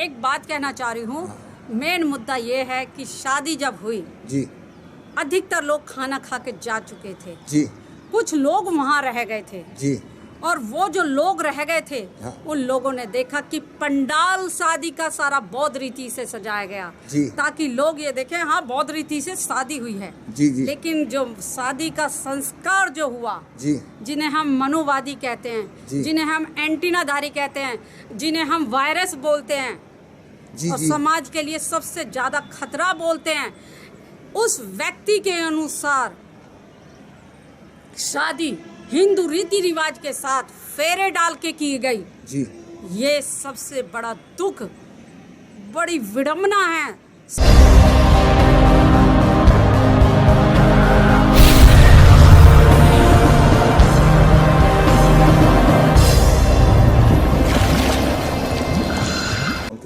एक बात कहना चाह रही हूँ। मेन मुद्दा ये है कि शादी जब हुई जी, अधिकतर लोग खाना खा के जा चुके थे जी, कुछ लोग वहाँ रह गए थे जी, और वो जो लोग रह गए थे हाँ। उन लोगों ने देखा कि पंडाल शादी का सारा बौद्ध रीति से सजाया गया जी। ताकि लोग ये देखें हाँ बौद्ध रीति से शादी हुई है। जी, जी, लेकिन जो शादी का संस्कार जो हुआ, जी, जिन्हें हम मनुवादी कहते हैं, जी। जिन्हें हम एंटीनाधारी कहते हैं, जिन्हें हम वायरस बोलते हैं जी, और जी, समाज के लिए सबसे ज्यादा खतरा बोलते हैं, उस व्यक्ति के अनुसार शादी हिंदू रीति रिवाज के साथ फेरे डाल के की गई। जी। ये सबसे बड़ा दुख, बड़ी विडंबना है।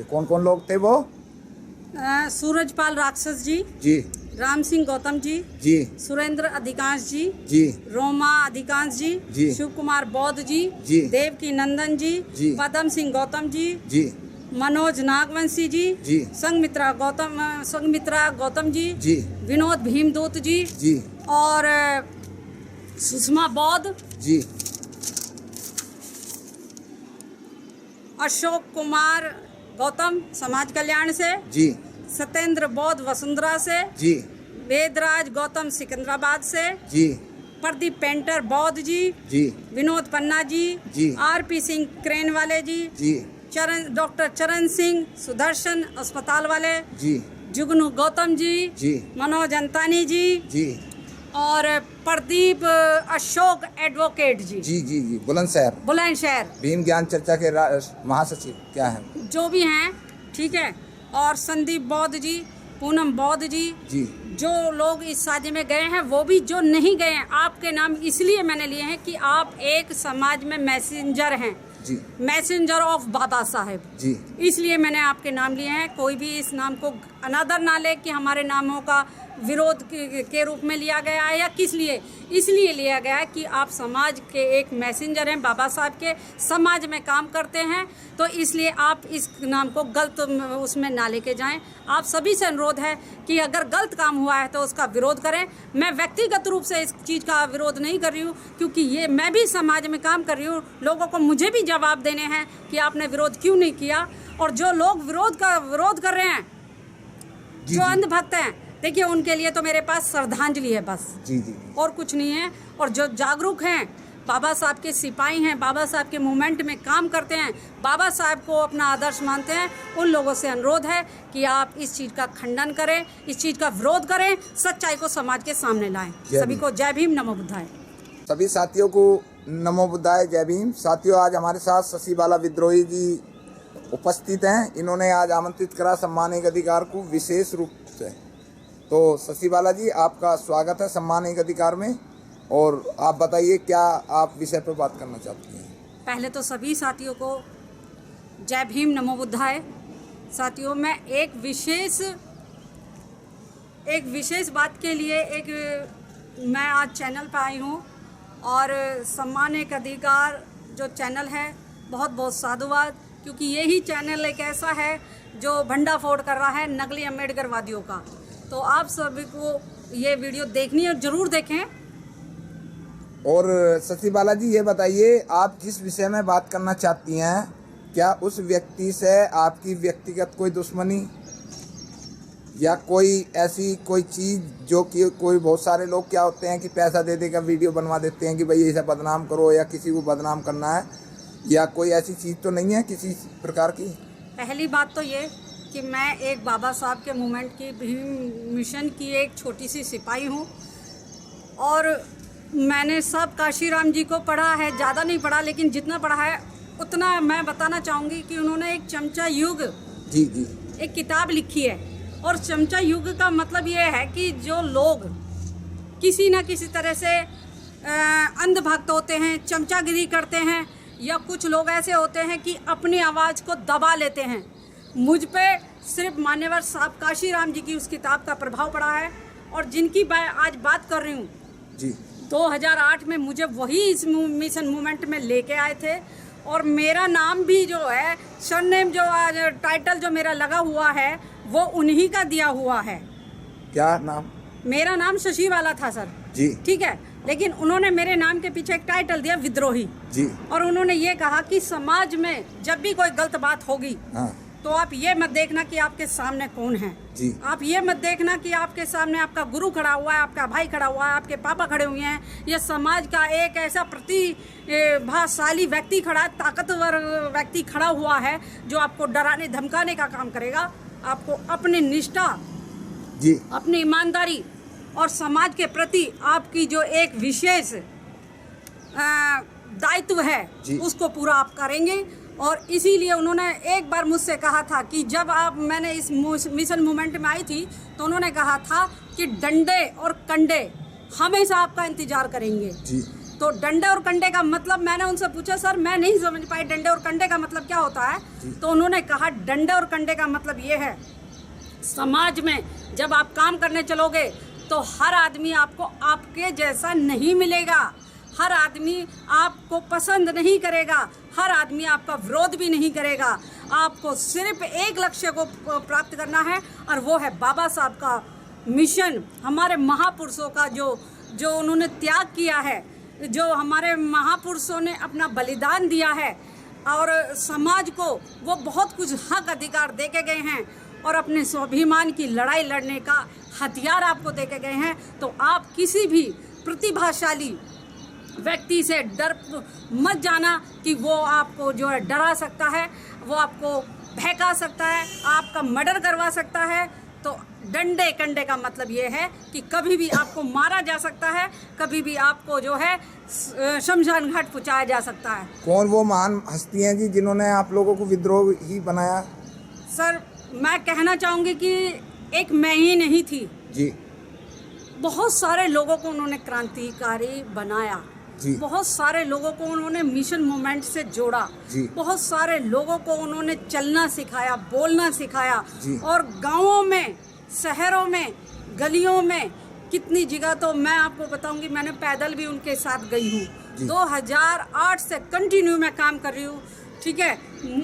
कौन कौन लोग थे वो? सूरजपाल राक्षस जी, जी, राम सिंह गौतम जी, जी, सुरेंद्र अधिकांश जी, जी, रोमा अधिकांश जी, जी। शिव कुमार बौद्ध जी, जी। देवकी नंदन जी, जी। पदम सिंह गौतम जी, जी, मनोज नागवंशी जी, जी। संगमित्रा गौतम जी, जी, विनोद भीमदूत जी, जी, और सुषमा बौद्ध, जी, अशोक कुमार गौतम समाज कल्याण से, जी, सत्येंद्र बौद्ध वसुंधरा से, जी, वेदराज गौतम सिकंदराबाद से, जी, प्रदीप पेंटर बौद्ध जी, जी, विनोद पन्ना जी, जी। आरपी सिंह क्रेन वाले जी, जी, डॉक्टर चरण सिंह सुदर्शन अस्पताल वाले, जी, जुगनू गौतम जी, जी, मनोज अंतानी जी, जी, और प्रदीप अशोक एडवोकेट जी, जी, जी, जी, बुलंदशहर बुलंदशहर, भीम ज्ञान चर्चा के महासचिव क्या हैं? जो भी हैं, ठीक है। और संदीप बौद्ध जी, पूनम बौद्ध जी, जी, जो लोग इस शादी में गए हैं, वो भी जो नहीं गए हैं, आपके नाम इसलिए मैंने लिए हैं कि आप एक समाज में मैसेंजर हैं, जी, मैसेंजर ऑफ बाबा साहेब, जी, इसलिए मैंने आपके नाम लिए हैं। कोई भी इस नाम को अनादर ना ले कि हमारे नामों का विरोध के रूप में लिया गया है या किस लिए, इसलिए लिया गया है कि आप समाज के एक मैसेंजर हैं, बाबा साहब के, समाज में काम करते हैं, तो इसलिए आप इस नाम को गलत उसमें ना लेके जाएं। आप सभी से अनुरोध है कि अगर गलत काम हुआ है तो उसका विरोध करें। मैं व्यक्तिगत रूप से इस चीज़ का विरोध नहीं कर रही हूँ, क्योंकि ये मैं भी समाज में काम कर रही हूँ, लोगों को मुझे भी जवाब देने हैं कि आपने विरोध क्यों नहीं किया। और जो लोग विरोध कर रहे हैं, जो अंधभक्त हैं, देखिए उनके लिए तो मेरे पास श्रद्धांजलि है बस, जी, जी, और कुछ नहीं है। और जो जागरूक हैं, बाबा साहब के सिपाही हैं, बाबा साहब के मूवमेंट में काम करते हैं, बाबा साहब को अपना आदर्श मानते हैं, उन लोगों से अनुरोध है कि आप इस चीज़ का खंडन करें, इस चीज़ का विरोध करें, सच्चाई को समाज के सामने लाएं। सभी को जय भीम, नमो बुद्धाय। सभी साथियों को नमो बुद्धाय, जय भीम। साथियों, आज हमारे साथ शशि बाला विद्रोही जी उपस्थित हैं। इन्होंने आज आमंत्रित करा सम्मान एक अधिकार को विशेष रूप से। तो शशि बाला जी, आपका स्वागत है सम्मान एक अधिकार में, और आप बताइए क्या आप विषय पर बात करना चाहती हैं? पहले तो सभी साथियों को जय भीम, नमो बुद्धाय। साथियों, मैं एक विशेष बात के लिए मैं आज चैनल पर आई हूँ, और सम्मान एक अधिकार जो चैनल है, बहुत बहुत साधुवाद, क्योंकि यही चैनल एक ऐसा है जो भंडाफोड़ कर रहा है नकली अम्बेडकरवादियों का। तो आप सभी को ये वीडियो देखनी है, जरूर देखें। और शशि बाला जी, ये बताइए, आप जिस विषय में बात करना चाहती हैं, क्या उस व्यक्ति से आपकी व्यक्तिगत कोई दुश्मनी या कोई ऐसी कोई चीज़ जो कि कोई बहुत सारे लोग क्या होते हैं कि पैसा दे देकर वीडियो बनवा देते हैं कि भाई इसे बदनाम करो या किसी को बदनाम करना है, या कोई ऐसी चीज़ तो नहीं है किसी प्रकार की? पहली बात तो ये कि मैं एक बाबा साहब के मूवमेंट की, भीम मिशन की एक छोटी सी सिपाही हूँ, और मैंने सब काशीराम जी को पढ़ा है, ज़्यादा नहीं पढ़ा, लेकिन जितना पढ़ा है उतना मैं बताना चाहूँगी कि उन्होंने एक चमचा युग, जी, जी, एक किताब लिखी है, और चमचा युग का मतलब ये है कि जो लोग किसी न किसी तरह से अंधभक्त होते हैं, चमचागिरी करते हैं, या कुछ लोग ऐसे होते हैं कि अपनी आवाज़ को दबा लेते हैं। मुझ पे सिर्फ मान्यवर साहब काशीराम जी की उस किताब का प्रभाव पड़ा है, और जिनकी आज बात कर रही हूँ जी, 2008 में मुझे वही इस मिशन मूवमेंट में लेके आए थे, और मेरा नाम भी जो है, सरनेम जो टाइटल जो मेरा लगा हुआ है वो उन्हीं का दिया हुआ है। क्या नाम? मेरा नाम शशिबाला था सर जी। ठीक है, लेकिन उन्होंने मेरे नाम के पीछे एक टाइटल दिया विद्रोही जी। और उन्होंने ये कहा कि समाज में जब भी कोई गलत बात होगी हाँ तो आप ये मत देखना कि आपके सामने कौन है जी। आप ये मत देखना कि आपके सामने आपका गुरु खड़ा हुआ है, आपका भाई खड़ा हुआ है, आपके पापा खड़े हुए हैं, या समाज का एक ऐसा प्रतिभाशाली व्यक्ति खड़ा है, ताकतवर व्यक्ति खड़ा हुआ है जो आपको डराने धमकाने का काम करेगा। आपको अपनी निष्ठा जी, अपनी ईमानदारी और समाज के प्रति आपकी जो एक विशेष दायित्व है जी। उसको पूरा आप करेंगे। और इसीलिए उन्होंने एक बार मुझसे कहा था कि जब मैंने इस मिशन मूवमेंट में आई थी तो उन्होंने कहा था कि डंडे और कंडे हमेशा आपका इंतजार करेंगे जी। तो डंडे और कंडे का मतलब मैंने उनसे पूछा, सर मैं नहीं समझ पाई डंडे और कंडे का मतलब क्या होता है। तो उन्होंने कहा डंडे और कंडे का मतलब ये है, समाज में जब आप काम करने चलोगे तो हर आदमी आपको आपके जैसा नहीं मिलेगा, हर आदमी आपको पसंद नहीं करेगा, हर आदमी आपका विरोध भी नहीं करेगा। आपको सिर्फ एक लक्ष्य को प्राप्त करना है और वो है बाबा साहब का मिशन, हमारे महापुरुषों का जो उन्होंने त्याग किया है, जो हमारे महापुरुषों ने अपना बलिदान दिया है और समाज को वो बहुत कुछ हक अधिकार दे के गए हैं और अपने स्वाभिमान की लड़ाई लड़ने का हथियार आपको दे के गए हैं। तो आप किसी भी प्रतिभाशाली व्यक्ति से डर मत जाना कि वो आपको जो है डरा सकता है, वो आपको बहका सकता है, आपका मर्डर करवा सकता है। तो डंडे कंडे का मतलब ये है कि कभी भी आपको मारा जा सकता है, कभी भी आपको जो है शमशान घाट पहुंचाया जा सकता है। कौन वो महान हस्ती हैं जी जिन्होंने आप लोगों को विद्रोही बनाया? सर मैं कहना चाहूँगी कि एक मैं ही नहीं थी जी। बहुत सारे लोगों को उन्होंने क्रांतिकारी बनाया जी। बहुत सारे लोगों को उन्होंने मिशन मूवमेंट से जोड़ा जी। बहुत सारे लोगों को उन्होंने चलना सिखाया, बोलना सिखाया जी। और गांवों में, शहरों में, गलियों में कितनी जगह तो मैं आपको बताऊंगी, मैंने पैदल भी उनके साथ गई हूँ। 2008 से कंटिन्यू मैं काम कर रही हूँ ठीक है।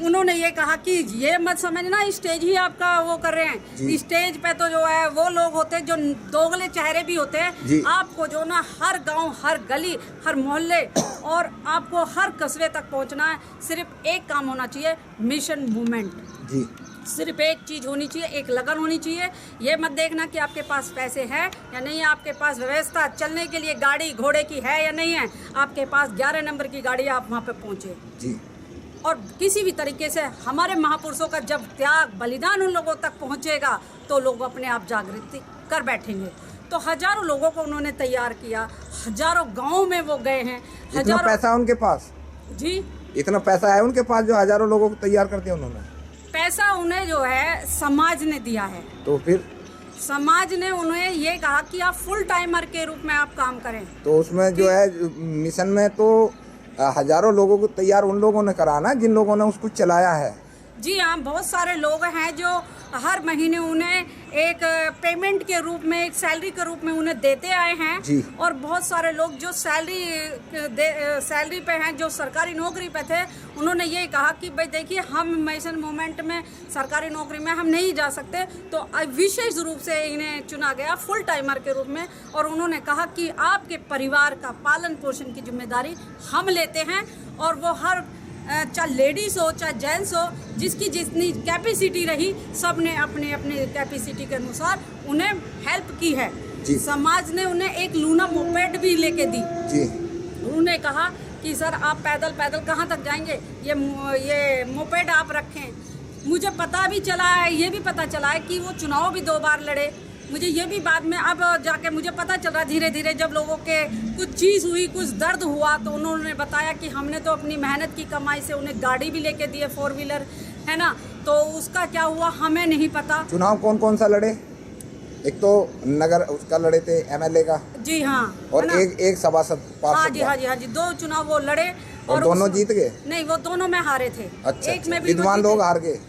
उन्होंने ये कहा कि ये मत समझना स्टेज ही आपका वो कर रहे हैं, स्टेज पे तो जो है वो लोग होते हैं जो दोगले चेहरे भी होते हैं। आपको जो ना हर गांव, हर गली, हर मोहल्ले और आपको हर कस्बे तक पहुंचना है। सिर्फ एक काम होना चाहिए, मिशन मूवमेंट जी। सिर्फ एक चीज़ होनी चाहिए, एक लगन होनी चाहिए। ये मत देखना कि आपके पास पैसे हैं या नहीं है, आपके पास व्यवस्था चलने के लिए गाड़ी घोड़े की है या नहीं है। आपके पास 11 नंबर की गाड़ी, आप वहाँ पे पहुँचे जी। और किसी भी तरीके से हमारे महापुरुषों का जब त्याग बलिदान उन लोगों तक पहुँचेगा तो लोग अपने आप जागृति कर बैठेंगे। तो हजारों लोगों को उन्होंने तैयार किया, हजारों गाँव में वो गए हैं। इतना पैसा उनके पास जी, इतना पैसा है उनके पास जो हजारों लोगों को तैयार करते हैं। उन्होंने पैसा उन्हें जो है समाज ने दिया है। तो फिर समाज ने उन्हें ये कहा कि आप फुल टाइमर के रूप में आप काम करें। तो उसमें जो है मिशन में तो हजारों लोगों को तैयार उन लोगों ने करा ना जिन लोगों ने उसको चलाया है। जी हाँ, बहुत सारे लोग हैं जो हर महीने उन्हें एक पेमेंट के रूप में, एक सैलरी के रूप में उन्हें देते आए हैं जी। और बहुत सारे लोग जो सैलरी पे हैं, जो सरकारी नौकरी पे थे, उन्होंने ये कहा कि भाई देखिए हम मिशन मूवमेंट में सरकारी नौकरी में हम नहीं जा सकते, तो विशेष रूप से इन्हें चुना गया फुल टाइमर के रूप में। और उन्होंने कहा कि आपके परिवार का पालन पोषण की जिम्मेदारी हम लेते हैं। और वो हर चाहे लेडीज़ हो चाहे जेंट्स हो, जिसकी जितनी कैपेसिटी रही, सब ने अपने अपने कैपेसिटी के अनुसार उन्हें हेल्प की है जी। समाज ने उन्हें एक लूना मोपेड भी लेके दी जी। उन्होंने कहा कि सर आप पैदल कहाँ तक जाएंगे, ये मोपेड आप रखें। मुझे पता भी चला है, ये भी पता चला है कि वो चुनाव भी 2 बार लड़े। मुझे ये भी बाद में अब जाके मुझे पता चल रहा धीरे धीरे, जब लोगों के कुछ चीज़ हुई, कुछ दर्द हुआ, तो उन्होंने बताया कि हमने तो अपनी मेहनत की कमाई से उन्हें गाड़ी भी लेके दी है, 4 व्हीलर है ना। तो उसका क्या हुआ हमें नहीं पता। चुनाव कौन कौन सा लड़े? एक तो नगर उसका लड़े थे, MLA का जी हाँ, और एक सभासद पार्षद। हाँ जी 2 चुनाव वो लड़े और दोनों जीत गए? नहीं, वो दोनों में हारे थे। अच्छा, एक में विद्वान लोग हार गए।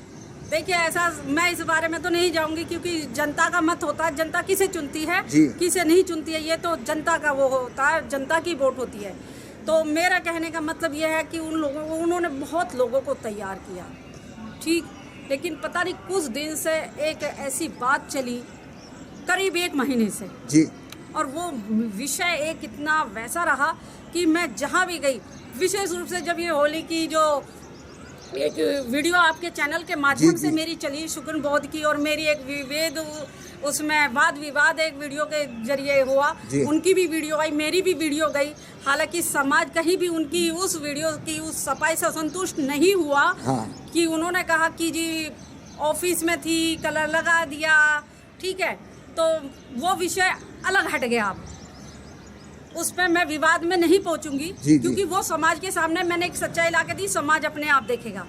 देखिए ऐसा मैं इस बारे में तो नहीं जाऊंगी, क्योंकि जनता का मत होता है, जनता किसे चुनती है किसे नहीं चुनती है, ये तो जनता का वो होता है, जनता की वोट होती है। तो मेरा कहने का मतलब यह है कि उन्होंने बहुत लोगों को तैयार किया, ठीक, लेकिन पता नहीं कुछ दिन से एक ऐसी बात चली, करीब 1 महीने से जी, और वो विषय एक इतना वैसा रहा कि मैं जहाँ भी गई, विशेष रूप से जब ये होली की जो एक वीडियो आपके चैनल के माध्यम से मेरी चली शुक्र बौद्ध की, और मेरी एक विभेद उसमें वाद विवाद एक वीडियो के जरिए हुआ, उनकी भी वीडियो आई, मेरी भी वीडियो गई। हालांकि समाज कहीं भी उनकी उस वीडियो की उस सफाई से संतुष्ट नहीं हुआ। हाँ। कि उन्होंने कहा कि जी ऑफिस में थी, कलर लगा दिया, ठीक है, तो वो विषय अलग हट गया। अब उस पर मैं विवाद में नहीं पहुंचूंगी, क्योंकि वो समाज के सामने मैंने एक सच्चाई ला के दी, समाज अपने आप देखेगा।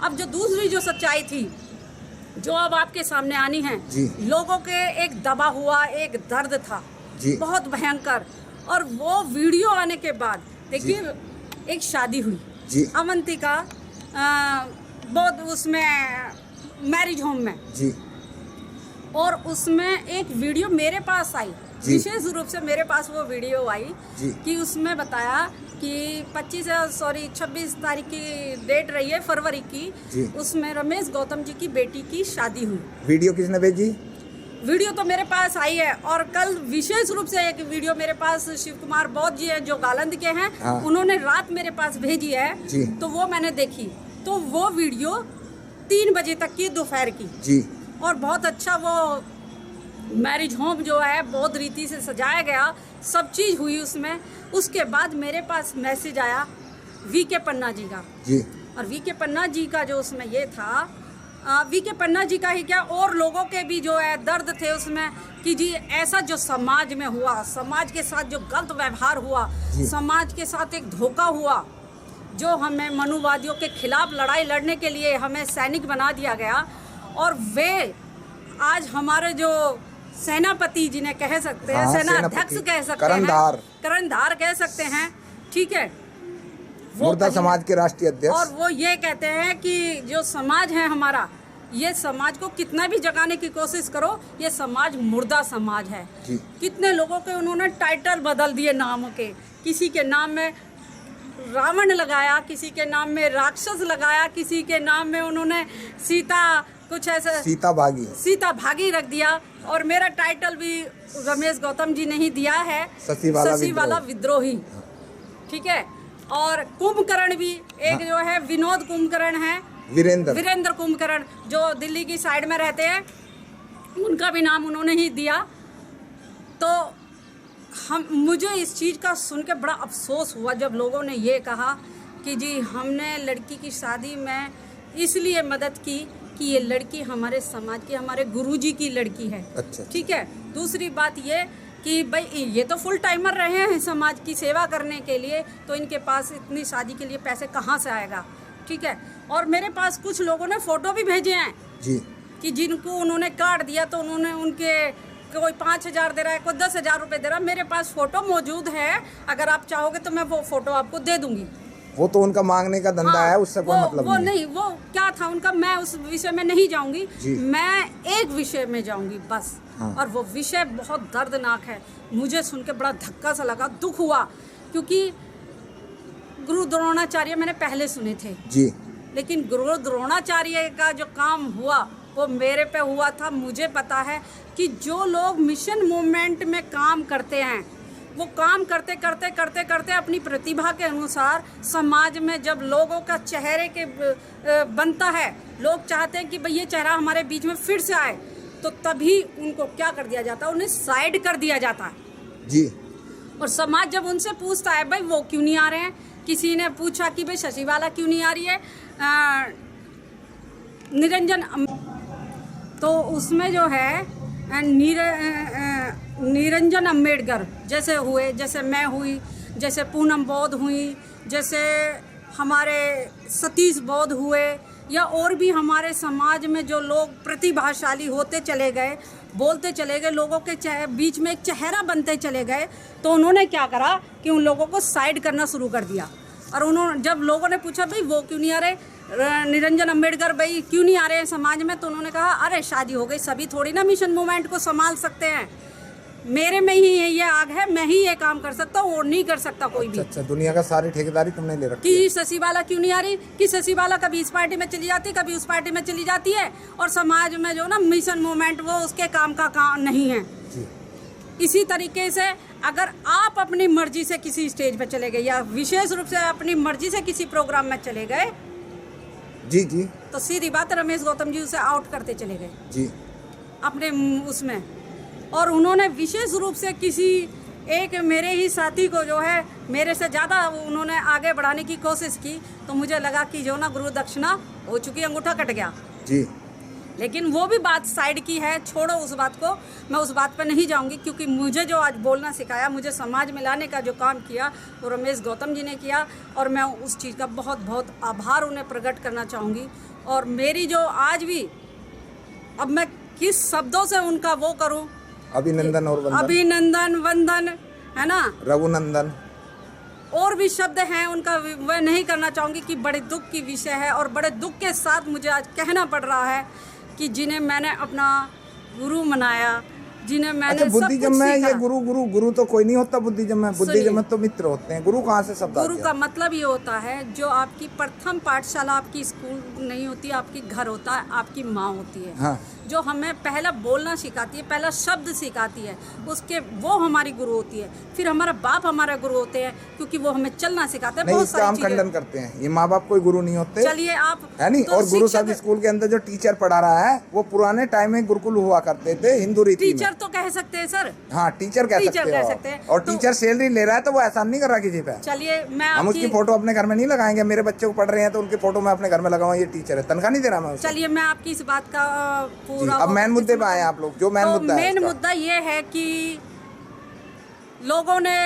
अब जो दूसरी जो सच्चाई थी जो अब आपके सामने आनी है, लोगों के एक दबा हुआ एक दर्द था बहुत भयंकर, और वो वीडियो आने के बाद देखिए एक शादी हुई अवंतिका बहुत उसमें मैरिज होम में, और उसमें एक वीडियो मेरे पास आई, विशेष रूप से मेरे पास वो वीडियो आई कि उसमें बताया कि 26 तारीख की डेट रही है फरवरी की, उसमें रमेश गौतम जी की बेटी की शादी हुई। वीडियो किसने भेजी? वीडियो तो मेरे पास आई है, और कल विशेष रूप से एक वीडियो मेरे पास शिव कुमार बौद्ध जी है जो गालंद के हैं, उन्होंने रात मेरे पास भेजी है, तो वो मैंने देखी। तो वो वीडियो 3 बजे तक की दोपहर की, और बहुत अच्छा वो मैरिज होम जो है बहुत रीति से सजाया गया, सब चीज़ हुई उसमें। उसके बाद मेरे पास मैसेज आया वीके पन्ना जी का, और वीके पन्ना जी का जो उसमें ये था, वीके पन्ना जी का ही क्या और लोगों के भी जो है दर्द थे उसमें कि जी ऐसा जो समाज में हुआ, समाज के साथ जो गलत व्यवहार हुआ, समाज के साथ एक धोखा हुआ, जो हमें मनुवादियों के खिलाफ लड़ाई लड़ने के लिए हमें सैनिक बना दिया गया, और वे आज हमारे जो सेनापति जिन्हें कह सकते हैं, सेना अध्यक्ष कह सकते हैं, करणधार कह सकते हैं, ठीक है, मुर्दा समाज के राष्ट्रीय अध्यक्ष, और वो ये कहते हैं कि जो समाज है हमारा, ये समाज को कितना भी जगाने की कोशिश करो, ये समाज मुर्दा समाज है। कितने लोगों के उन्होंने टाइटल बदल दिए नामों के, किसी के नाम में रावण लगाया, किसी के नाम में राक्षस लगाया, किसी के नाम में उन्होंने सीता कुछ ऐसा सीता भागी रख दिया, और मेरा टाइटल भी रमेश गौतम जी ने ही दिया है, शशि वाला विद्रोही, ठीक है। और कुंभकर्ण भी एक जो है विनोद कुंभकर्ण है, वीरेंद्र कुंभकर्ण जो दिल्ली की साइड में रहते हैं, उनका भी नाम उन्होंने ही दिया। तो मुझे इस चीज़ का सुन के बड़ा अफसोस हुआ जब लोगों ने ये कहा कि जी हमने लड़की की शादी में इसलिए मदद की कि ये लड़की हमारे समाज की, हमारे गुरुजी की लड़की है। अच्छा। ठीक है। दूसरी बात ये कि भाई ये तो फुल टाइमर रहे हैं समाज की सेवा करने के लिए, तो इनके पास इतनी शादी के लिए पैसे कहाँ से आएगा, ठीक है। और मेरे पास कुछ लोगों ने फ़ोटो भी भेजे हैं जी कि जिनको उन्होंने काट दिया, तो उन्होंने उनके कोई 5,000 दे रहा है, कोई 10,000 रुपये दे रहा है। मेरे पास फ़ोटो मौजूद है, अगर आप चाहोगे तो मैं वो फ़ोटो आपको दे दूँगी। वो तो उनका मांगने का धंधा है, उससे कोई मतलब वो नहीं, वो क्या था उनका, मैं उस विषय में नहीं जाऊंगी, मैं एक विषय में जाऊंगी बस। हाँ। और वो विषय बहुत दर्दनाक है, मुझे सुन के बड़ा धक्का सा लगा, दुख हुआ, क्योंकि गुरु द्रोणाचार्य मैंने पहले सुने थे जी, लेकिन गुरु द्रोणाचार्य का जो काम हुआ वो मेरे पे हुआ था। मुझे पता है कि जो लोग मिशन मूवमेंट में काम करते हैं, वो काम करते करते करते करते अपनी प्रतिभा के अनुसार समाज में जब लोगों का चेहरे के बनता है, लोग चाहते हैं कि भाई ये चेहरा हमारे बीच में फिर से आए, तो तभी उनको क्या कर दिया जाता है, उन्हें साइड कर दिया जाता है जी। और समाज जब उनसे पूछता है भाई वो क्यों नहीं आ रहे हैं, किसी ने पूछा कि भाई शशि वाला क्यों नहीं आ रही है, निरंजन, तो उसमें जो है निरंजन अम्बेडकर जैसे हुए, जैसे मैं हुई, जैसे पूनम बौद्ध हुई, जैसे हमारे सतीश बौद्ध हुए, या और भी हमारे समाज में जो लोग प्रतिभाशाली होते चले गए, बोलते चले गए, लोगों के बीच में एक चेहरा बनते चले गए, तो उन्होंने क्या करा कि उन लोगों को साइड करना शुरू कर दिया। और उन्होंने जब लोगों ने पूछा भाई वो क्यों नहीं आ रहे, निरंजन अम्बेडकर भाई क्यों नहीं आ रहे हैं समाज में, तो उन्होंने कहा अरे शादी हो गई, सभी थोड़ी ना मिशन मूवमेंट को संभाल सकते हैं, मेरे में ही ये आग है, मैं ही ये काम कर सकता हूँ और नहीं कर सकता कोई भी। अच्छा, दुनिया का सारी ठेकेदारी तुमने ले रखी है। कि शशि बाला क्यों नहीं आ रही, कि शशि बाला कभी इस पार्टी में चली जाती, कभी उस पार्टी में चली जाती है, और समाज में जो ना मिशन मूवमेंट वो उसके काम का काम नहीं है जी। इसी तरीके से अगर आप अपनी मर्जी से किसी स्टेज पे चले गए या विशेष रूप से अपनी मर्जी से किसी प्रोग्राम में चले गए जी जी तो सीधी बात रमेश गौतम जी उसे आउट करते चले गए जी अपने उसमें, और उन्होंने विशेष रूप से किसी एक मेरे ही साथी को जो है मेरे से ज़्यादा उन्होंने आगे बढ़ाने की कोशिश की, तो मुझे लगा कि जो ना गुरु दक्षिणा हो चुकी, अंगूठा कट गया जी। लेकिन वो भी बात साइड की है, छोड़ो उस बात को, मैं उस बात पर नहीं जाऊंगी, क्योंकि मुझे जो आज बोलना सिखाया, मुझे समाज में लाने का जो काम किया वो रमेश गौतम जी ने किया, और मैं उस चीज़ का बहुत बहुत आभार उन्हें प्रकट करना चाहूँगी। और मेरी जो आज भी, अब मैं किस शब्दों से उनका वो करूँ, अभिनंदन और वंदन, अभिनंदन वंदन है ना, रघुनंदन, और भी शब्द हैं उनका वह नहीं करना चाहूँगी कि बड़े दुख की विषय है, और बड़े दुख के साथ मुझे आज कहना पड़ रहा है कि जिन्हें मैंने अपना गुरु मनाया, जिन्हें मैंने सब बुद्धिज्म कुछ में सीखा। ये गुरु तो कोई नहीं होता बुद्धिज्म में। बुद्धिज्म में तो मित्र होते हैं। गुरु कहाँ से शब्द आ गुरु गया? का मतलब ये होता है जो आपकी प्रथम पाठशाला, आपकी स्कूल नहीं होती, आपकी घर होता है, आपकी माँ होती है। हाँ। जो हमें पहला बोलना सिखाती है, पहला शब्द सिखाती है, उसके वो हमारी गुरु होती है। फिर हमारा बाप हमारा गुरु होते हैं, क्योंकि वो हमें चलना सिखाते हैं। नहीं, बहुत इसका हम सारी खंडन चीजें करते हैं। ये माँ बाप कोई गुरु नहीं होते। चलिए आप है नहीं। तो और गुरु शिक्षक- साहब स्कूल के अंदर जो टीचर पढ़ा रहा है वो पुराने टाइम में गुरुकुल हुआ करते थे हिंदू रीति में। टीचर तो कह सकते हैं सर। हाँ, टीचर कह सकते हैं। और तो- टीचर सैलरी ले रहा है तो वो एहसान नहीं कर रहा किसी पे। चलिए मैं हम उसकी फोटो अपने घर में नहीं लगाएंगे। मेरे बच्चे को पढ़ रहे हैं तो उनकी फोटो मैं अपने घर में लगाऊंगा, ये टीचर है, तनख्वाह नहीं दे रहा मैं उसे। चलिए मैं आपकी इस बात का पूरा अब मेन मुद्दे पे आए आप लोग। जो मेन मुद्दा है मेन इसका। मुद्दा ये है कि लोगों ने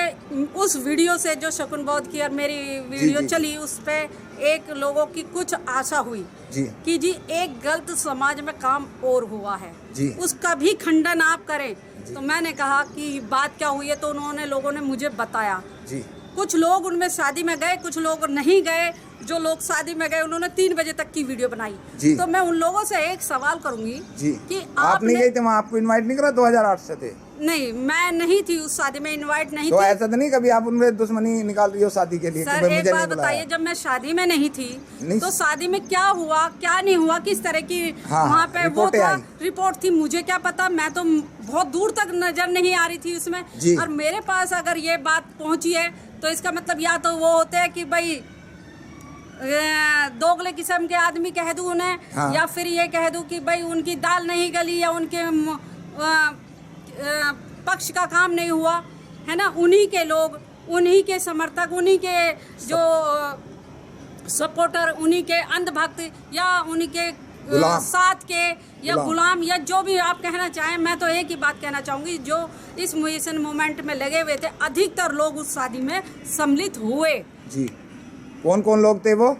उस वीडियो से जो शकुन बौद्ध की और मेरी वीडियो जी। चली, उस पे एक लोगों की कुछ आशा हुई जी कि जी एक गलत समाज में काम और हुआ है जी। उसका भी खंडन आप करें। तो मैंने कहा कि बात क्या हुई है, तो उन्होंने लोगों ने मुझे बताया। जी। कुछ लोग उनमें शादी में गए, कुछ लोग नहीं गए। जो लोग शादी में गए उन्होंने 3 बजे तक की वीडियो बनाई। जी। तो मैं उन लोगों से एक सवाल करूंगी जी कि आप नहीं गए थे वहाँ? आपको इनवाइट नहीं करा? 2008 से थे? नहीं, मैं नहीं थी उस शादी में, इनवाइट नहीं तो थी। ऐसा तो नहीं कभी आप उनमें दुश्मनी निकाल रही हो शादी के लिए? सर एक बात बताइए, जब मैं शादी में नहीं थी तो शादी में क्या हुआ क्या नहीं हुआ, किस तरह की वहाँ पे वो था, रिपोर्ट थी, मुझे क्या पता। मैं तो बहुत दूर तक नजर नहीं आ रही थी उसमें। और मेरे पास अगर ये बात पहुँची है तो इसका मतलब या तो वो होते हैं कि भाई दोगले किस्म के आदमी कह दूं उन्हें, या फिर ये कह दूं कि भाई उनकी दाल नहीं गली या उनके पक्ष का काम नहीं हुआ, है ना। उन्हीं के लोग, उन्हीं के समर्थक, उन्हीं के जो सपोर्टर, उन्हीं के अंधभक्त या उन्हीं के साथ के या गुलाम या जो भी आप कहना चाहें। मैं तो एक ही बात कहना चाहूँगी, जो इस मिशन मूवमेंट में लगे हुए थे अधिकतर लोग उस शादी में सम्मिलित हुए। जी। कौन कौन लोग थे वो?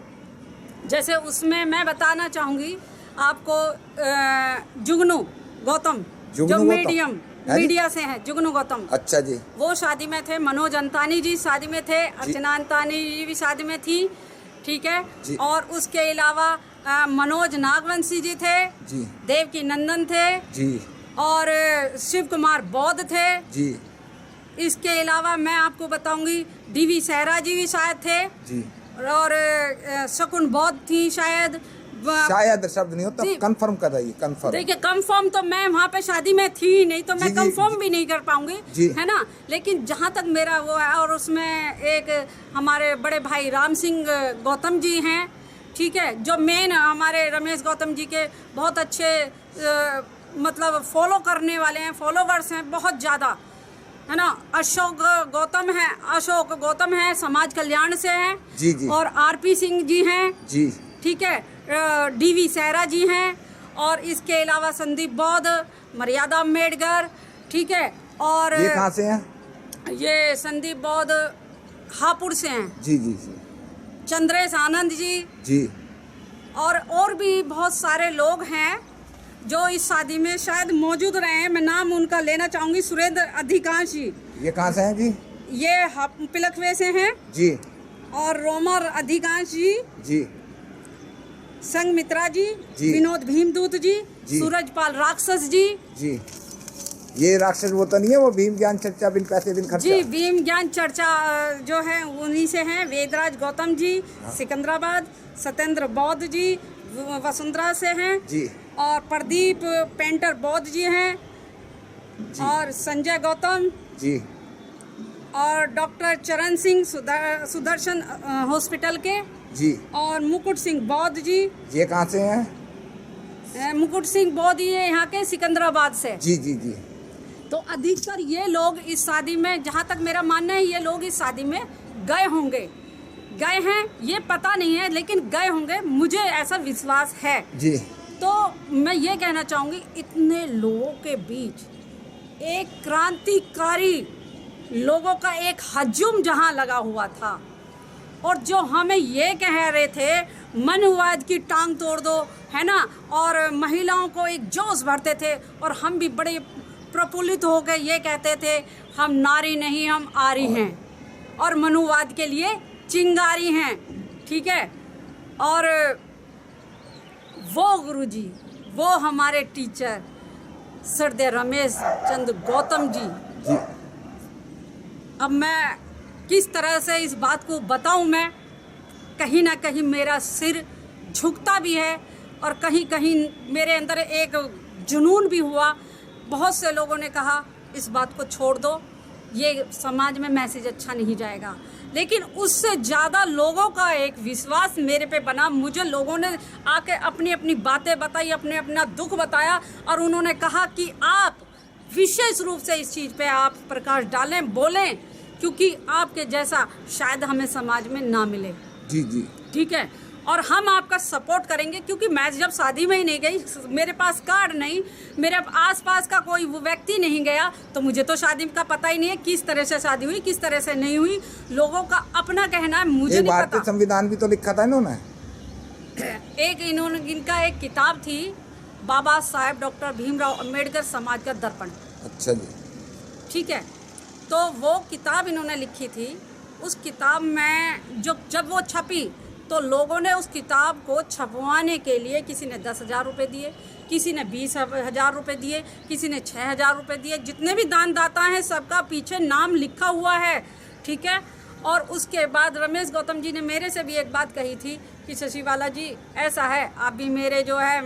जैसे उसमें मैं बताना चाहूँगी आपको, जुगनू गौतम जो मीडिया से हैं, जुगनू गौतम। अच्छा जी। वो शादी में थे। मनोज अंतानी जी शादी में थे। अर्चना अंतानी जी भी शादी में थी, ठीक है। और उसके अलावा मनोज नागवंशी जी थे जी। देवकी नंदन थे जी। और शिव कुमार बौद्ध थे जी। इसके अलावा मैं आपको बताऊंगी डीवी सहरा जी भी शायद थे जी। और शकुन बौद्ध थी शायद शब्द नहीं होता, कंफर्म कर रही है। कंफर्म देखिए, कंफर्म तो मैं वहाँ पे शादी में थी नहीं, तो मैं कंफर्म भी नहीं कर पाऊंगी, है ना। लेकिन जहाँ तक मेरा वो है, और उसमें एक हमारे बड़े भाई राम सिंह गौतम जी हैं, ठीक है, जो मेन हमारे रमेश गौतम जी के बहुत अच्छे मतलब फॉलो करने वाले हैं, फॉलोवर्स हैं बहुत ज़्यादा, है ना। अशोक गौतम है समाज कल्याण से हैं जी जी। और आरपी सिंह जी हैं जी, ठीक है। डीवी सहरा जी हैं, और इसके अलावा संदीप बौद्ध, मर्यादा अम्बेडकर, ठीक है। और ये कहाँ से हैं? ये संदीप बौद्ध हापुड़ से हैं जी जी जी। चंद्रेश आनंद जी जी। और भी बहुत सारे लोग हैं जो इस शादी में शायद मौजूद रहे हैं। मैं नाम उनका लेना चाहूँगी। सुरेंद्र अधिकांश जी। ये कहाँ से हैं जी? ये पिलखवे से हैं जी। और रोमर अधिकांश जी जी। संगमित्रा जी, विनोद भीमदूत जी, सूरजपाल राक्षस जी जी। ये राक्षस वो तो नहीं है, वो भीम ज्ञान चर्चा बिन पैसे बिन खर्चा? जी, भीम ज्ञान चर्चा जो है उन्हीं से हैं। वेदराज गौतम जी सिकंदराबाद, सत्येंद्र बौद्ध जी वसुंधरा से हैं जी, और प्रदीप पेंटर बौद्ध जी हैं और संजय गौतम जी, और डॉक्टर चरण सिंह सुदर्शन हॉस्पिटल के जी, और मुकुट सिंह बौद्ध जी। ये कहाँ से हैं? मुकुट सिंह बौद्ध ये यहाँ के सिकंदराबाद से। जी जी जी। तो अधिकतर ये लोग इस शादी में, जहाँ तक मेरा मानना है, ये लोग इस शादी में गए होंगे, गए हैं ये पता नहीं है, लेकिन गए होंगे, मुझे ऐसा विश्वास है जी। तो मैं ये कहना चाहूँगी, इतने लोगों के बीच एक क्रांतिकारी लोगों का एक हजूम जहाँ लगा हुआ था और जो हमें ये कह रहे थे मनुवाद की टांग तोड़ दो, है ना, और महिलाओं को एक जोश भरते थे और हम भी बड़े प्रफुल्लित हो गए, ये कहते थे हम नारी नहीं हम आरी हैं और मनुवाद के लिए चिंगारी हैं, ठीक है। और वो गुरुजी, वो हमारे टीचर श्रद्धेय रमेश चंद्र गौतम जी, जी। अब मैं किस तरह से इस बात को बताऊं, मैं कहीं ना कहीं मेरा सिर झुकता भी है और कहीं कहीं मेरे अंदर एक जुनून भी हुआ। बहुत से लोगों ने कहा इस बात को छोड़ दो, ये समाज में मैसेज अच्छा नहीं जाएगा, लेकिन उससे ज़्यादा लोगों का एक विश्वास मेरे पे बना। मुझे लोगों ने आके अपनी अपनी बातें बताई, अपने अपना दुख बताया और उन्होंने कहा कि आप विशेष रूप से इस चीज़ पे आप प्रकाश डालें, बोलें, क्योंकि आपके जैसा शायद हमें समाज में ना मिले। जी जी, ठीक है, और हम आपका सपोर्ट करेंगे, क्योंकि मैं जब शादी में ही नहीं गई, मेरे पास कार्ड नहीं, मेरे आसपास का कोई व्यक्ति नहीं गया, तो मुझे तो शादी का पता ही नहीं है किस तरह से शादी हुई, किस तरह से नहीं हुई। लोगों का अपना कहना है, मुझे नहीं भारतीय पता। संविधान भी तो लिखा था इन्होंने। इनका एक किताब थी, बाबा साहेब डॉक्टर भीमराव अंबेडकर समाज का दर्पण। अच्छा जी, ठीक है, तो वो किताब इन्होंने लिखी थी। उस किताब में जब वो छपी तो लोगों ने उस किताब को छपवाने के लिए किसी ने 10,000 रुपये दिए, किसी ने 20,000 रुपये दिए, किसी ने 6,000 रुपये दिए। जितने भी दानदाता हैं सबका पीछे नाम लिखा हुआ है, ठीक है। और उसके बाद रमेश गौतम जी ने मेरे से भी एक बात कही थी कि शशिबाला जी ऐसा है, आप भी मेरे जो है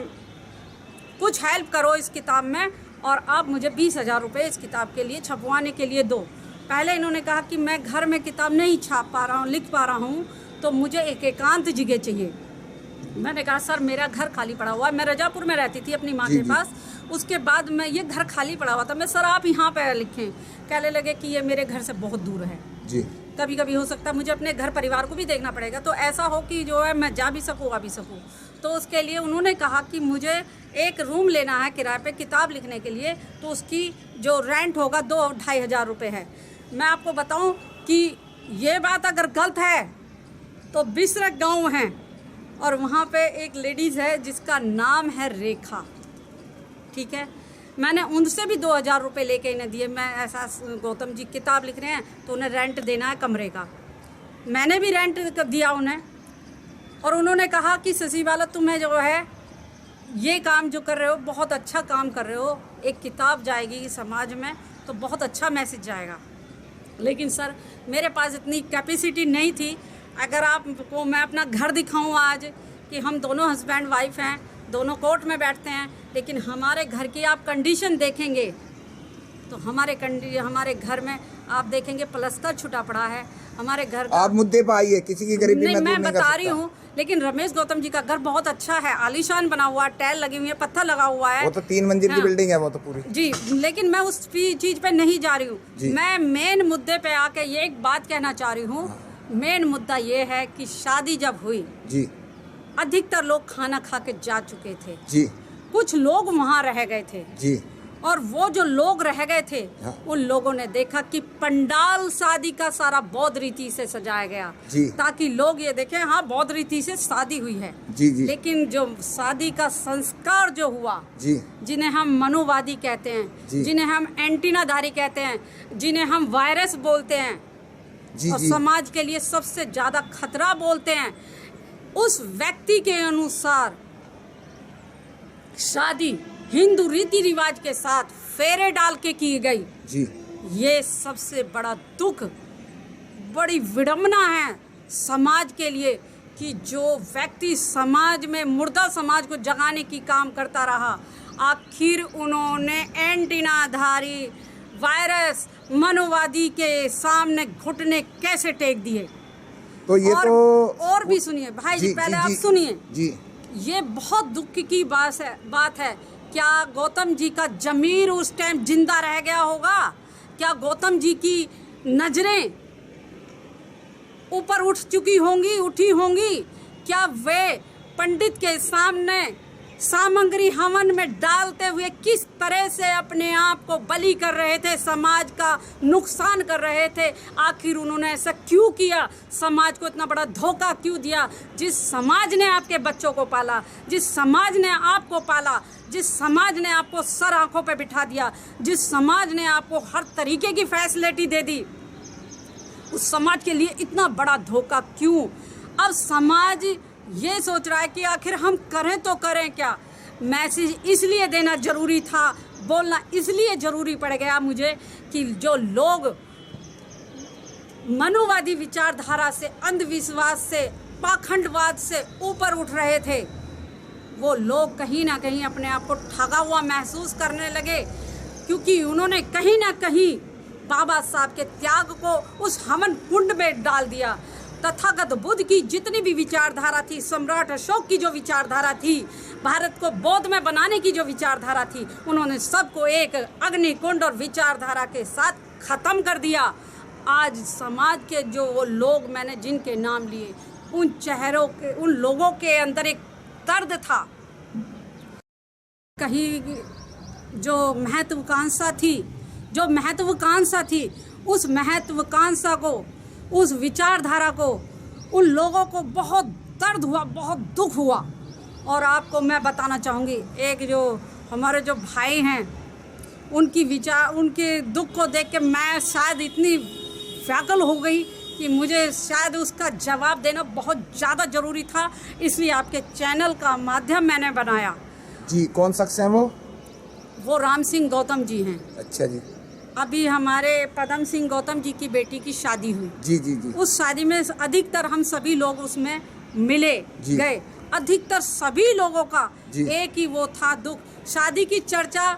कुछ हेल्प करो इस किताब में और आप मुझे 20,000 रुपये इस किताब के लिए छपवाने के लिए दो। पहले इन्होंने कहा कि मैं घर में किताब नहीं छाप पा रहा हूँ, लिख पा रहा हूँ, तो मुझे एक एकांत जगह चाहिए। मैंने कहा सर मेरा घर खाली पड़ा हुआ है, मैं रजापुर में रहती थी अपनी माँ के पास, उसके बाद मैं ये घर खाली पड़ा हुआ था, मैं सर आप यहाँ पे लिखें। कहने लगे कि ये मेरे घर से बहुत दूर है जी, कभी कभी हो सकता है मुझे अपने घर परिवार को भी देखना पड़ेगा, तो ऐसा हो कि जो है मैं जा भी सकूँ आ भी सकूँ। तो उसके लिए उन्होंने कहा कि मुझे एक रूम लेना है किराए पे किताब लिखने के लिए, तो उसकी जो रेंट होगा 2-2.5 हज़ार रुपये है। मैं आपको बताऊं कि ये बात अगर गलत है तो बिसरक गांव है और वहाँ पे एक लेडीज़ है जिसका नाम है रेखा, ठीक है। मैंने उनसे भी 2,000 रुपये लेके इन्हें दिए। मैं ऐसा गौतम जी किताब लिख रहे हैं तो उन्हें रेंट देना है कमरे का, मैंने भी रेंट दिया उन्हें। और उन्होंने कहा कि शशिबाला तुम्हें जो है ये काम जो कर रहे हो बहुत अच्छा काम कर रहे हो, एक किताब जाएगी समाज में तो बहुत अच्छा मैसेज जाएगा। लेकिन सर मेरे पास इतनी कैपेसिटी नहीं थी। अगर आपको मैं अपना घर दिखाऊं आज कि हम दोनों हस्बैंड वाइफ हैं, दोनों कोर्ट में बैठते हैं, लेकिन हमारे घर की आप कंडीशन देखेंगे तो हमारे घर में आप देखेंगे प्लास्टर छुटा पड़ा है। हमारे घर आप मुद्दे पे आइए, किसी की गरीबी नहीं, मैं बता रही हूँ। लेकिन रमेश गौतम जी का घर बहुत अच्छा है, आलीशान बना हुआ, टाइल लगी हुई है, पत्थर लगा हुआ है, वो तो 3 मंजिल की बिल्डिंग है वो तो पूरी जी। लेकिन मैं उस चीज पे नहीं जा रही हूँ, मैं मेन मुद्दे पे आके ये एक बात कहना चाह रही हूँ। मेन मुद्दा ये है कि शादी जब हुई जी, अधिकतर लोग खाना खा के जा चुके थे जी, कुछ लोग वहाँ रह गए थे जी, और वो जो लोग रह गए थे उन लोगों ने देखा कि पंडाल शादी का सारा बौद्ध रीति से सजाया गया जी, ताकि लोग ये देखें हाँ बौद्ध रीति से शादी हुई है जी, जी, लेकिन जो शादी का संस्कार जो हुआ जी, जिन्हें हम मनुवादी कहते हैं, जिन्हें हम एंटीनाधारी कहते हैं, जिन्हें हम वायरस बोलते हैं जी, और जी, समाज के लिए सबसे ज्यादा खतरा बोलते हैं, उस व्यक्ति के अनुसार शादी हिंदू रीति रिवाज के साथ फेरे डाल के की गई, जी ये सबसे बड़ा दुख, बड़ी विडंबना है समाज के लिए कि जो व्यक्ति समाज में मुर्दा समाज को जगाने की काम करता रहा, आखिर उन्होंने एंटीनाधारी वायरस मनोवादी के सामने घुटने कैसे टेक दिए। तो ये और भी सुनिए भाई जी, पहले आप सुनिए जी। ये बहुत दुख की बात है। क्या गौतम जी का जमीर उस टाइम जिंदा रह गया होगा? क्या गौतम जी की नजरें ऊपर उठी होंगी? क्या वे पंडित के सामने सामग्री हवन में डालते हुए किस तरह से अपने आप को बलि कर रहे थे, समाज का नुकसान कर रहे थे? आखिर उन्होंने ऐसा क्यों किया? समाज को इतना बड़ा धोखा क्यों दिया? जिस समाज ने आपके बच्चों को पाला, जिस समाज ने आपको पाला, जिस समाज ने आपको सर आंखों पे बिठा दिया, जिस समाज ने आपको हर तरीके की फैसिलिटी दे दी, उस समाज के लिए इतना बड़ा धोखा क्यों? अब समाज ये सोच रहा है कि आखिर हम करें तो करें क्या। मैसेज इसलिए देना जरूरी था, बोलना इसलिए जरूरी पड़ गया मुझे कि जो लोग मनोवादी विचारधारा से, अंधविश्वास से, पाखंडवाद से ऊपर उठ रहे थे, वो लोग कहीं ना कहीं अपने आप को ठगा हुआ महसूस करने लगे, क्योंकि उन्होंने कहीं ना कहीं बाबा साहब के त्याग को उस हवन कुंड में डाल दिया। तथागत बुद्ध की जितनी भी विचारधारा थी, सम्राट अशोक की जो विचारधारा थी, भारत को बौद्ध में बनाने की जो विचारधारा थी, उन्होंने सबको एक अग्निकुंड और विचारधारा के साथ खत्म कर दिया। आज समाज के जो वो लोग मैंने जिनके नाम लिए, उन चेहरों के, उन लोगों के अंदर एक दर्द था। कहीं जो महत्वाकांक्षा थी, उस महत्वाकांक्षा को, उस विचारधारा को, उन लोगों को बहुत दर्द हुआ, बहुत दुख हुआ। और आपको मैं बताना चाहूँगी, एक जो हमारे जो भाई हैं, उनके दुख को देख के मैं शायद इतनी व्याकुल हो गई कि मुझे शायद उसका जवाब देना बहुत ज़्यादा ज़रूरी था, इसलिए आपके चैनल का माध्यम मैंने बनाया। जी, कौन शख्स हैं वो? वो राम सिंह गौतम जी हैं। अच्छा जी। अभी हमारे पदम सिंह गौतम जी की बेटी की शादी हुई। जी जी जी। उस शादी में अधिकतर हम सभी लोग उसमें मिले गए। अधिकतर सभी लोगों का एक ही वो था दुख। शादी की चर्चा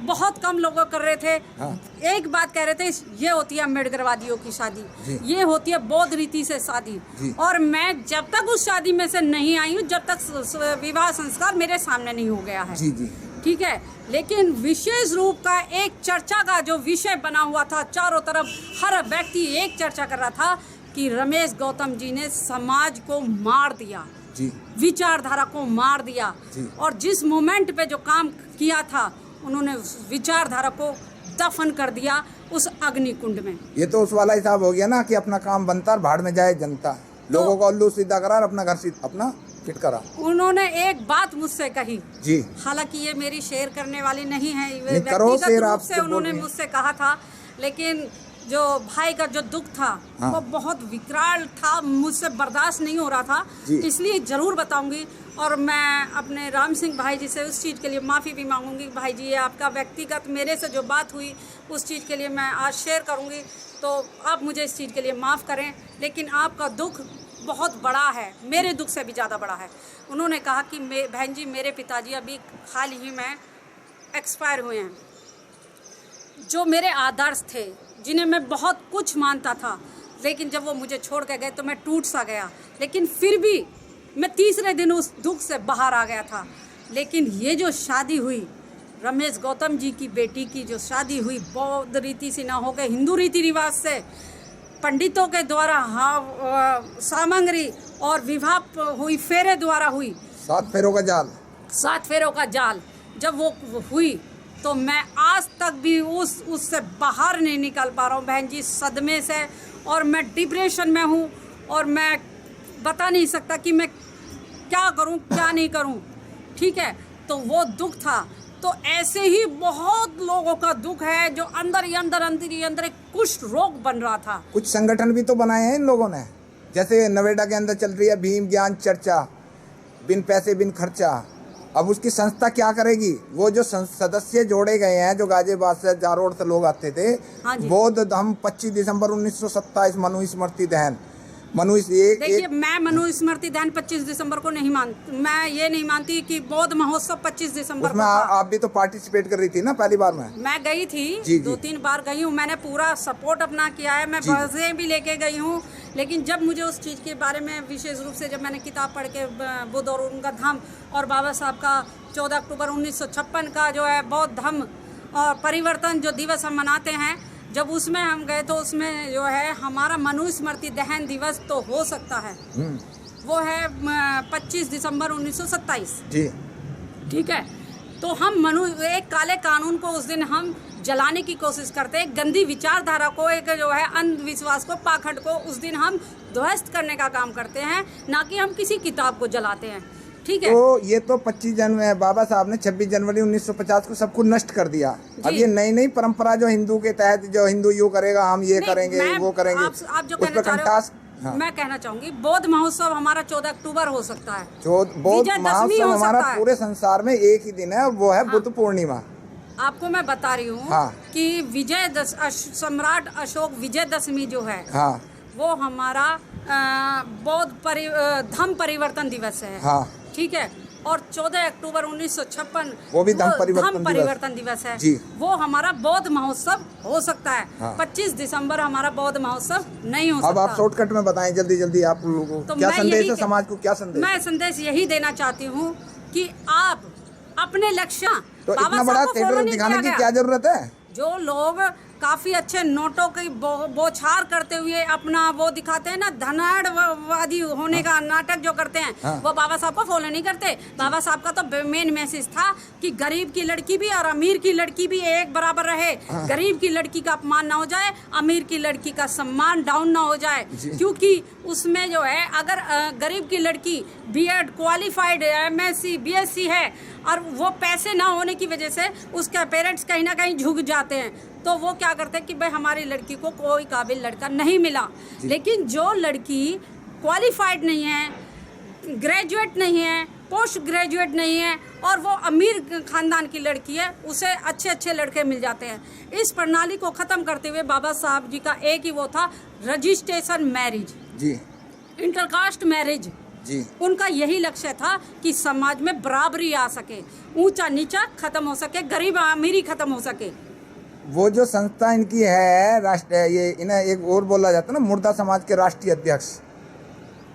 बहुत कम लोग कर रहे थे। हाँ। एक बात कह रहे थे, ये होती है अम्बेडकरवादियों की शादी, ये होती है बौद्ध रीति से शादी। और मैं जब तक उस शादी में से नहीं आई हूँ, जब तक विवाह संस्कार मेरे सामने नहीं हो गया है। जी जी। ठीक है, लेकिन विशेष रूप का एक चर्चा का जो विषय बना हुआ था, चारों तरफ हर व्यक्ति एक चर्चा कर रहा था कि रमेश गौतम जी ने समाज को मार दिया, विचारधारा को मार दिया। और जिस मोमेंट पे जो काम किया था, उन्होंने उस विचारधारा को दफन कर दिया उस अग्निकुंड में। ये तो उस वाला हिसाब हो गया ना कि अपना काम बनता और भाड़ में जाए जनता। लोगों को उल्लू सीधा करा और अपना घर अपना फिट करा। उन्होंने एक बात मुझसे कही जी, हालांकि ये मेरी शेयर करने वाली नहीं है, व्यक्तिगत रूप से उन्होंने मुझसे कहा था, लेकिन जो भाई का जो दुख था वो बहुत विकराल था, मुझसे बर्दाश्त नहीं हो रहा था, इसलिए जरूर बताऊंगी। और मैं अपने राम सिंह भाई जी से उस चीज़ के लिए माफ़ी भी मांगूंगी। भाई जी, ये आपका व्यक्तिगत मेरे से जो बात हुई उस चीज़ के लिए मैं आज शेयर करूंगी, तो आप मुझे इस चीज़ के लिए माफ़ करें। लेकिन आपका दुख बहुत बड़ा है, मेरे दुख से भी ज़्यादा बड़ा है। उन्होंने कहा कि बहन जी, मेरे पिताजी अभी हाल ही में एक्सपायर हुए हैं। जो मेरे आदर्श थे, जिन्हें मैं बहुत कुछ मानता था, लेकिन जब वो मुझे छोड़ के गए तो मैं टूट सा गया। लेकिन फिर भी मैं तीसरे दिन उस दुख से बाहर आ गया था। लेकिन ये जो शादी हुई, रमेश गौतम जी की बेटी की जो शादी हुई, बौद्ध रीति से ना होकर हिंदू रीति रिवाज से, पंडितों के द्वारा सामग्री और विवाह हुई, फेरे द्वारा हुई, 7 फेरों का जाल, 7 फेरों का जाल जब वो हुई, तो मैं आज तक भी उससे बाहर नहीं निकल पा रहा हूँ बहन जी, सदमे से। और मैं डिप्रेशन में हूँ और मैं बता नहीं सकता कि मैं क्या करूँ क्या नहीं करूँ। ठीक है, तो वो दुख था। तो ऐसे ही बहुत लोगों का दुख है जो अंदर ही अंदर एक कुष्ठ रोग बन रहा था। कुछ संगठन भी तो बनाए हैं इन लोगों ने, जैसे नोएडा के अंदर चल रही है भीम ज्ञान चर्चा, बिन पैसे बिन खर्चा, अब उसकी संस्था क्या करेगी? वो जो सदस्य जोड़े गए हैं, जो गाजियाबाद से चारों ओर से लोग आते थे, हाँ जी। बौद्ध धम्म 25 दिसंबर 1927 मनु स्मृति दहन। देखिए, मैं मनु स्मृति दहन 25 दिसंबर को नहीं मानती। मैं ये नहीं मानती कि बौद्ध महोत्सव 25 दिसंबर उसमें आप भी तो पार्टिसिपेट कर रही थी ना पहली बार में? मैं गई थी, जी, 2-3 बार गई हूँ, मैंने पूरा सपोर्ट अपना किया है, मैं बसें भी लेके गई हूँ। लेकिन जब मुझे उस चीज़ के बारे में विशेष रूप से जब मैंने किताब पढ़ के बुद्ध और उनका धम्म और बाबा साहब का 14 अक्टूबर 1956 का जो है बौद्ध धम्म और परिवर्तन जो दिवस हम मनाते हैं, जब उसमें हम गए तो उसमें जो है हमारा मनु स्मृति दहन दिवस तो हो सकता है, वो है 25 दिसंबर 1927। जी, ठीक है। तो हम एक काले कानून को उस दिन हम जलाने की कोशिश करते हैं, गंदी विचारधारा को, एक जो है अंधविश्वास को, पाखंड को उस दिन हम ध्वस्त करने का काम करते हैं, ना कि हम किसी किताब को जलाते हैं। ठीक है। तो ये तो 25 जनवरी बाबा साहब ने 26 जनवरी 1950 को सब कुछ नष्ट कर दिया। अब ये नई नई परंपरा जो हिंदू के तहत, जो हिंदू यू करेगा, हम ये करेंगे, वो करेंगे, आप जो कहना चाह रहे हो, मैं कहना चाहूंगी बौद्ध महोत्सव हमारा 14 अक्टूबर हो सकता है। बौद्ध महोत्सव हमारा पूरे संसार में एक ही दिन है, वो है बुद्ध पूर्णिमा। आपको मैं बता रही हूँ कि सम्राट अशोक विजयदशमी जो है, वो हमारा बौद्ध धम्म परिवर्तन दिवस है। ठीक है। और 14 अक्टूबर 1956 वो भी धम्म परिवर्तन दिवस है जी। वो हमारा बौद्ध महोत्सव हो सकता है। 25 दिसंबर हमारा बौद्ध महोत्सव नहीं हो सकता। अब आप शॉर्टकट में बताएं जल्दी जल्दी, आप लोगों को क्या संदेश है, समाज को क्या संदेश? मैं संदेश यही देना चाहती हूँ कि आप अपने लक्ष्य, तो इतना बड़ा थिएटर दिखाने की क्या जरूरत है? जो लोग काफी अच्छे नोटों की बौछार करते हुए अपना वो दिखाते हैं ना, धनाढ़वादी होने का नाटक जो करते हैं, वो बाबा साहब को फॉलो नहीं करते। बाबा साहब का तो मेन मैसेज था कि गरीब की लड़की भी और अमीर की लड़की भी एक बराबर रहे, गरीब की लड़की का अपमान ना हो जाए, अमीर की लड़की का सम्मान डाउन ना हो जाए। क्योंकि उसमें जो है, अगर गरीब की लड़की बीएड क्वालिफाइड MSc BSc है और वो पैसे ना होने की वजह से उसके पेरेंट्स कहीं ना कहीं झुक जाते हैं, तो वो क्या करते हैं कि भाई हमारी लड़की को कोई काबिल लड़का नहीं मिला। लेकिन जो लड़की क्वालिफाइड नहीं है, ग्रेजुएट नहीं है, पोस्ट ग्रेजुएट नहीं है और वो अमीर खानदान की लड़की है, उसे अच्छे अच्छे लड़के मिल जाते हैं। इस प्रणाली को ख़त्म करते हुए बाबा साहब जी का एक ही वो था, रजिस्ट्रेशन मैरिज जी, इंटरकास्ट मैरिज जी। उनका यही लक्ष्य था कि समाज में बराबरी आ सके, ऊंचा नीचा खत्म हो सके, गरीब अमीरी खत्म हो सके। वो जो संस्था इनकी है राष्ट्र, ये इन्हें एक और बोला जाता है ना, मुर्दा समाज के राष्ट्रीय अध्यक्ष,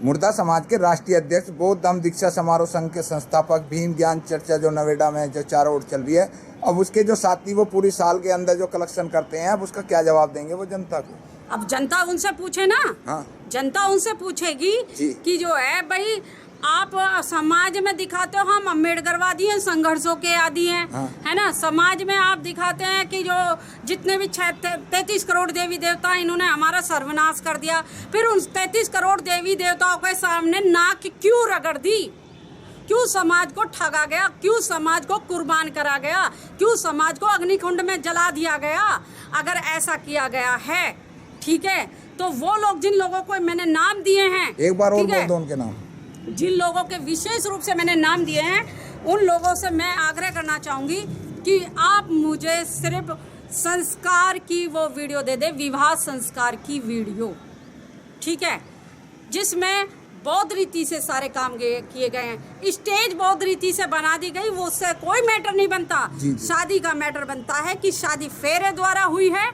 मुर्दा समाज के राष्ट्रीय अध्यक्ष, बौद्ध धम्म दीक्षा समारोह संघ के संस्थापक, भीम ज्ञान चर्चा जो नोएडा में जो चारों ओर चल रही है, अब उसके जो साथी वो पूरी साल के अंदर जो कलेक्शन करते हैं, अब उसका क्या जवाब देंगे वो जनता को? अब जनता उनसे पूछे ना, जनता उनसे पूछेगी कि जो है भाई आप समाज में दिखाते हो हम अम्बेडकरवादी हैं, संघर्षों के आदि हैं, है ना। समाज में आप दिखाते हैं कि जो जितने भी 33 करोड़ देवी देवता इन्होंने हमारा सर्वनाश कर दिया, फिर उन 33 करोड़ देवी देवताओं के सामने नाक क्यों रगड़ दी? क्यों समाज को ठगा गया? क्यों समाज को कुर्बान करा गया? क्यों समाज को अग्निकुंड में जला दिया गया? अगर ऐसा किया गया है, ठीक है, तो वो लोग जिन लोगों को मैंने नाम दिए हैं, एक बार और बोल दो उनके नाम, जिन लोगों के विशेष रूप से मैंने नाम दिए हैं, उन लोगों से मैं आग्रह करना चाहूँगी कि आप मुझे सिर्फ संस्कार की वो वीडियो दे दे, विवाह संस्कार की वीडियो, ठीक है, जिसमें बौद्ध रीति से सारे काम किए गए हैं। स्टेज बौद्ध रीति से बना दी गई, वो उससे कोई मैटर नहीं बनता। शादी का मैटर बनता है कि शादी फेरे द्वारा हुई है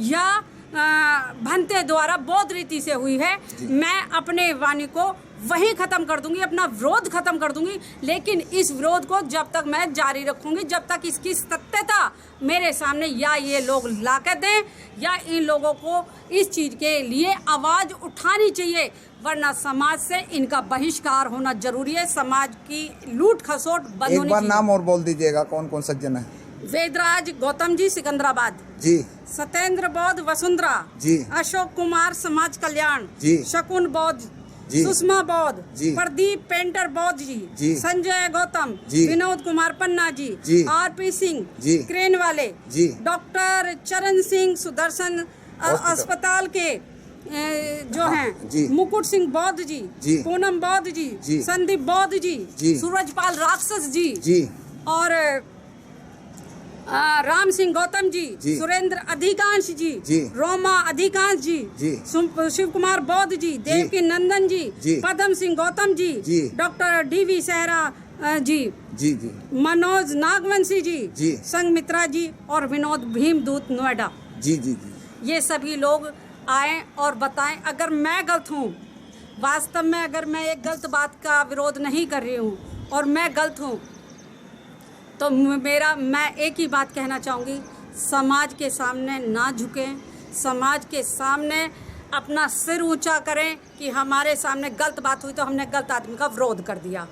या भंते द्वारा बौद्ध रीति से हुई है। मैं अपने वाणी को वहीं ख़त्म कर दूंगी, अपना विरोध ख़त्म कर दूंगी, लेकिन इस विरोध को जब तक मैं जारी रखूंगी, जब तक इसकी सत्यता मेरे सामने या ये लोग ला कर दें या इन लोगों को इस चीज़ के लिए आवाज़ उठानी चाहिए, वरना समाज से इनका बहिष्कार होना जरूरी है। समाज की लूट खसोट बंद होनी चाहिए। एक बार नाम और बोल दीजिएगा, कौन कौन सज्जन है? वेदराज गौतम जी सिकंदराबाद जी, सत्येंद्र बौद्ध वसुंधरा जी, अशोक कुमार समाज कल्याण जी, शकुन बौद्ध जी, सुषमा बौद्ध जी, प्रदीप पेंटर बौद्ध जी, संजय गौतम जी, विनोद कुमार पन्ना जी, RP सिंह जी, क्रेन वाले जी, डॉक्टर चरण सिंह सुदर्शन अस्पताल के जो हैं जी। मुकुट सिंह बौद्ध जी। जी, पूनम बौद्ध जी। जी, संदीप बौद्ध जी। जी, सूरजपाल राक्षस जी जी और राम सिंह गौतम जी, जी। सुरेंद्र अधिकांश जी, जी। रोमा अधिकांश जी, जी। शिव कुमार बौद्ध जी, देवकी नंदन जी। जी, पद्म सिंह गौतम जी। जी, डॉक्टर DV सहरा जी, जी जी मनोज नागवंशी जी। जी, संगमित्रा जी और विनोद भीमदूत नोएडा। जी जी जी ये सभी लोग आए और बताएं अगर मैं गलत हूँ, वास्तव में अगर मैं एक गलत बात का विरोध नहीं कर रही हूँ और मैं गलत हूँ, तो मैं एक ही बात कहना चाहूँगी, समाज के सामने ना झुकें, समाज के सामने अपना सिर ऊंचा करें कि हमारे सामने गलत बात हुई तो हमने गलत आदमी का विरोध कर दिया।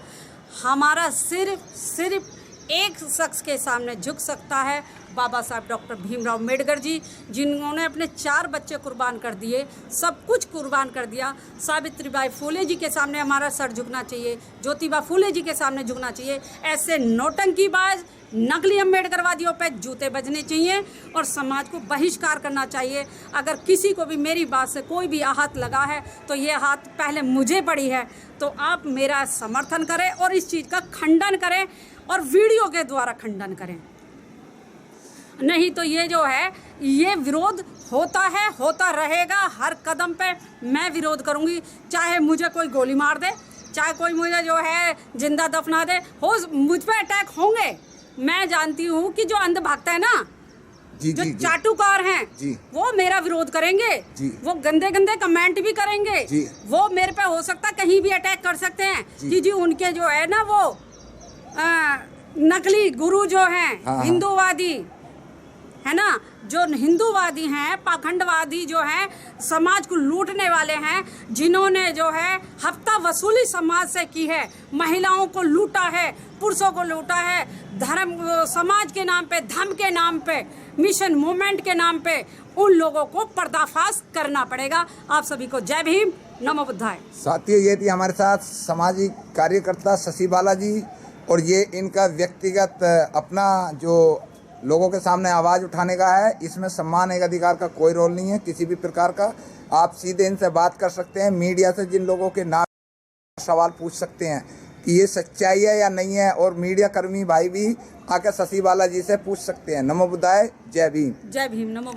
हमारा सिर्फ एक शख्स के सामने झुक सकता है, बाबा साहब डॉक्टर भीमराव अम्बेडकर जी, जिन्होंने अपने 4 बच्चे कुर्बान कर दिए, सब कुछ कुर्बान कर दिया। सावित्रीबाई फुले जी के सामने हमारा सर झुकना चाहिए, ज्योतिबा फुले जी के सामने झुकना चाहिए। ऐसे नौटंकीबाज नकली अम्बेडकरवादियों पे जूते बजने चाहिए और समाज को बहिष्कार करना चाहिए। अगर किसी को भी मेरी बात से कोई भी आहत लगा है तो ये आहत पहले मुझे पड़ी है, तो आप मेरा समर्थन करें और इस चीज़ का खंडन करें और वीडियो के द्वारा खंडन करें। नहीं तो ये जो है ये विरोध होता है, होता रहेगा। हर कदम पे मैं विरोध करूंगी, चाहे मुझे कोई गोली मार दे, चाहे कोई मुझे जो है जिंदा दफना दे, हो मुझ पे अटैक होंगे। मैं जानती हूँ कि जो अंध भक्त है ना, जी जो जी जी चाटुकार हैं, जी। वो मेरा विरोध करेंगे, जी। वो गंदे गंदे कमेंट भी करेंगे, जी। वो मेरे पे हो सकता कहीं भी अटैक कर सकते हैं कि जी उनके जो है ना वो नकली गुरु जो हैं, हाँ। हिंदूवादी है ना, जो हिंदूवादी हैं, पाखंडवादी जो हैं, समाज को लूटने वाले हैं, जिन्होंने जो है हफ्ता वसूली समाज से की है, महिलाओं को लूटा है, पुरुषों को लूटा है, धर्म समाज के नाम पे, धर्म के नाम पे, मिशन मूवमेंट के नाम पे, उन लोगों को पर्दाफाश करना पड़ेगा। आप सभी को जय भीम, नमो बुद्धाय। साथियों, ये थी हमारे साथ सामाजिक कार्यकर्ता शशि बाला जी, और ये इनका व्यक्तिगत अपना जो लोगों के सामने आवाज़ उठाने का है। इसमें सम्मान एक अधिकार का कोई रोल नहीं है किसी भी प्रकार का। आप सीधे इनसे बात कर सकते हैं, मीडिया से जिन लोगों के नाम सवाल पूछ सकते हैं कि ये सच्चाई है या नहीं है, और मीडिया कर्मी भाई भी आकर शशि बाला जी से पूछ सकते हैं। नमो बुद्धाय, जय भीम। जय भीम, नमो बुद्धाय।